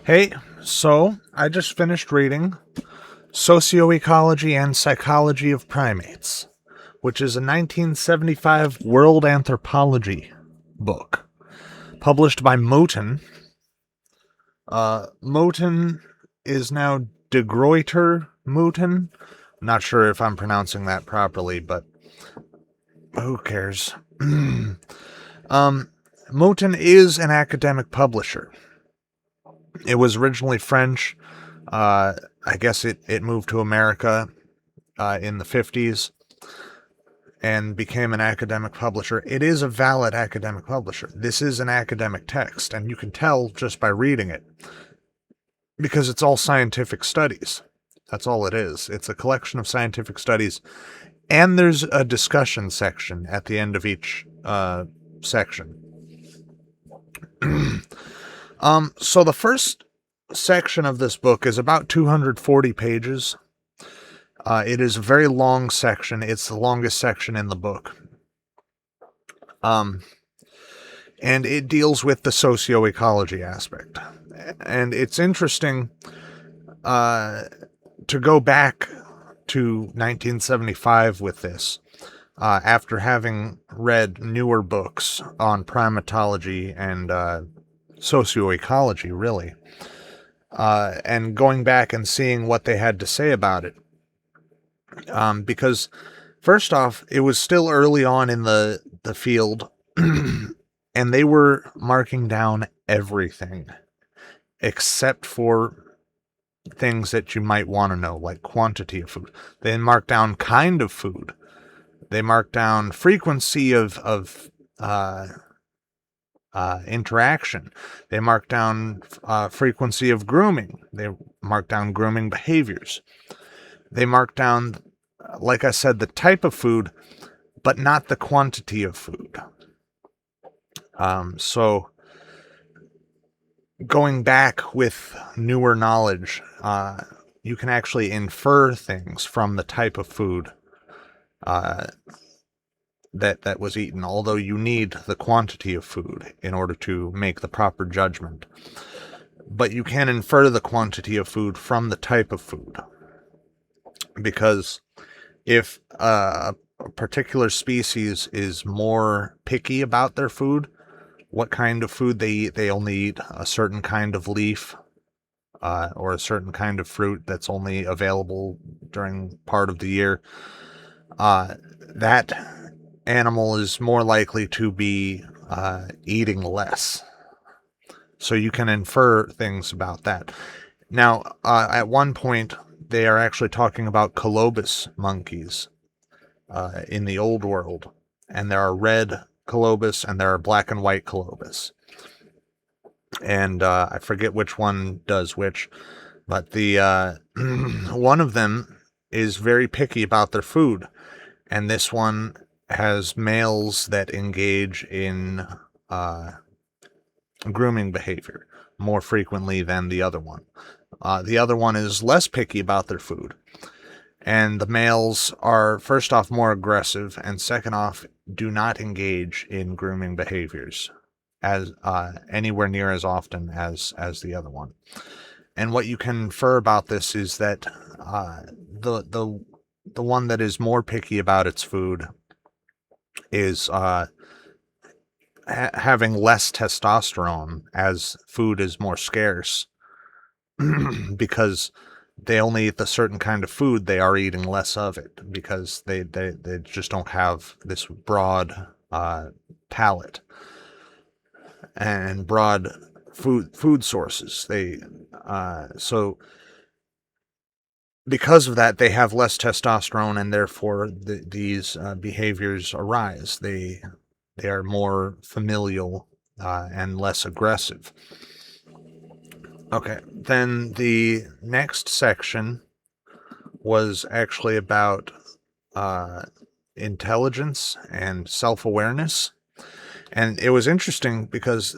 Hey, so I just finished reading Socioecology and Psychology of Primates, which is a 1975 world anthropology book published by Moten. Moten is now De Gruyter Moten. I'm not sure if I'm pronouncing that properly, but who cares? Moten is an academic publisher. It was originally French. I guess it moved to America in the 50s and became an academic publisher. It is a valid academic publisher. This is an academic text, and you can tell just by reading it because it's all scientific studies. That's all it is. It's a collection of scientific studies, and there's a discussion section at the end of each section. So the first section of this book is about 240 pages. It is a very long section. It's the longest section in the book. And it deals with the socioecology aspect. And it's interesting to go back to 1975 with this, after having read newer books on primatology and socioecology, really, and going back and seeing what they had to say about it. Because first off, it was still early on in the field, and they were marking down everything except for things that you might want to know, like quantity of food. They marked down kind of food. They marked down frequency of interaction. They marked down frequency of grooming. They marked down grooming behaviors. They marked down, like I said, the type of food, but not the quantity of food. So going back with newer knowledge, you can actually infer things from the type of food that was eaten, although you need the quantity of food in order to make the proper judgment. But you can infer the quantity of food from the type of food, because if a particular species is more picky about their food, what kind of food they eat, they only eat a certain kind of leaf, or a certain kind of fruit that's only available during part of the year, that animal is more likely to be eating less. So you can infer things about that. Now, at one point, they are actually talking about colobus monkeys in the old world. And there are red colobus and there are black and white colobus. And I forget which one does which, but the one of them is very picky about their food. And this one has males that engage in grooming behavior more frequently than the other one. The other one is less picky about their food. And the males are, first off, more aggressive, and second off, do not engage in grooming behaviors as anywhere near as often as the other one. And what you can infer about this is that the one that is more picky about its food is having less testosterone as food is more scarce, because they only eat the certain kind of food, they are eating less of it because they just don't have this broad palate and broad food sources. So because of that, they have less testosterone, and therefore these behaviors arise. They are more familial and less aggressive. Okay, then the next section was actually about intelligence and self-awareness. And it was interesting because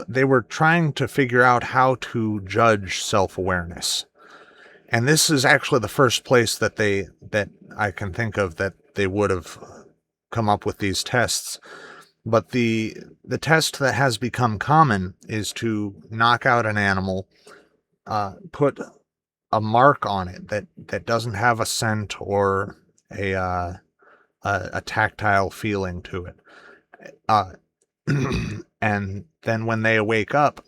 they were trying to figure out how to judge self-awareness. And this is actually the first place that I can think of that they would have come up with these tests, But the test that has become common is to knock out an animal, put a mark on it that doesn't have a scent or a tactile feeling to it. Uh, and then when they wake up,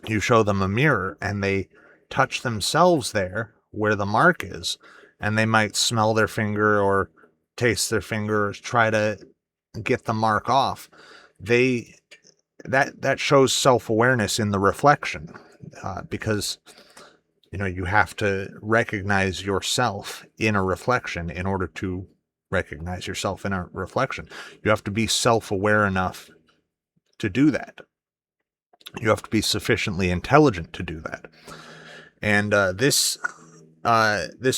you show them a mirror and they touch themselves there where the mark is, and they might smell their finger or taste their finger or try to get the mark off. They that shows self-awareness in the reflection, because you have to recognize yourself in a reflection in order to recognize yourself in a reflection. You have to be self-aware enough to do that. You have to be sufficiently intelligent to do that. And this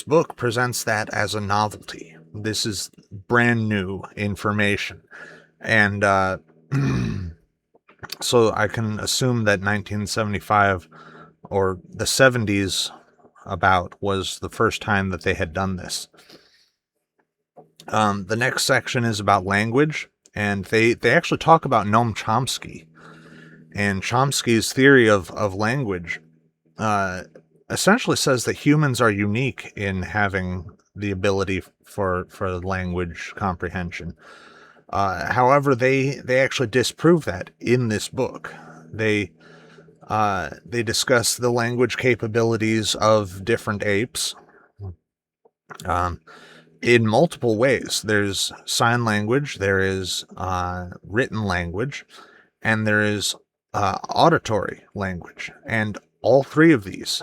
book presents that as a novelty. This is brand new information. And so I can assume that 1975 or the 70s was the first time that they had done this. The next section is about language, and they actually talk about Noam Chomsky. And Chomsky's theory of language essentially says that humans are unique in having the ability for language comprehension. However, they actually disprove that in this book. They discuss the language capabilities of different apes in multiple ways. There's sign language, there is written language, and there is auditory language. And all three of these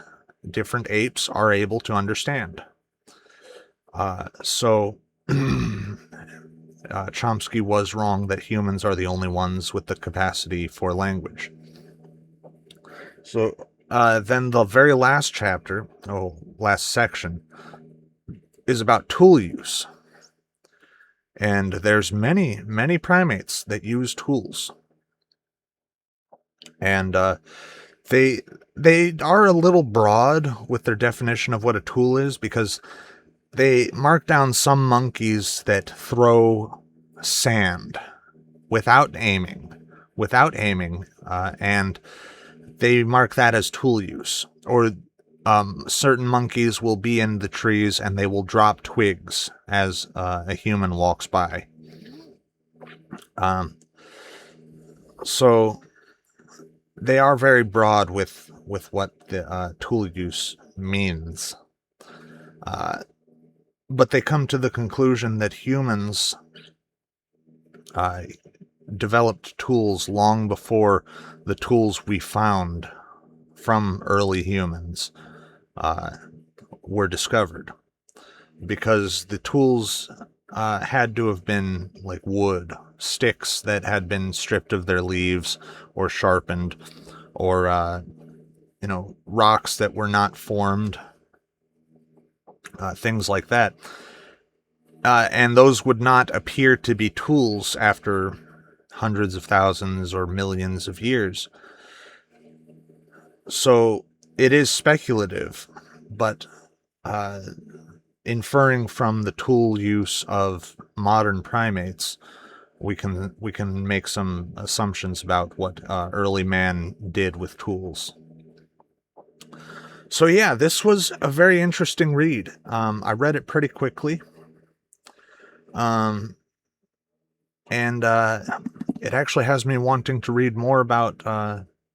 different apes are able to understand. So Chomsky was wrong that humans are the only ones with the capacity for language. So then the very last chapter, last section, is about tool use. And there's many, many primates that use tools. And they are a little broad with their definition of what a tool is, because they mark down some monkeys that throw sand without aiming, and they mark that as tool use. Or certain monkeys will be in the trees and they will drop twigs as a human walks by. So they are very broad with what the tool use means. But they come to the conclusion that humans developed tools long before the tools we found from early humans were discovered, because the tools had to have been like wood, sticks that had been stripped of their leaves or sharpened, or rocks that were not formed, things like that. And those would not appear to be tools after hundreds of thousands or millions of years. So it is speculative, but inferring from the tool use of modern primates, we can make some assumptions about what early man did with tools. So yeah, this was a very interesting read. I read it pretty quickly. And it actually has me wanting to read more about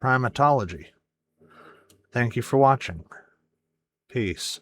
primatology. Thank you for watching. Peace.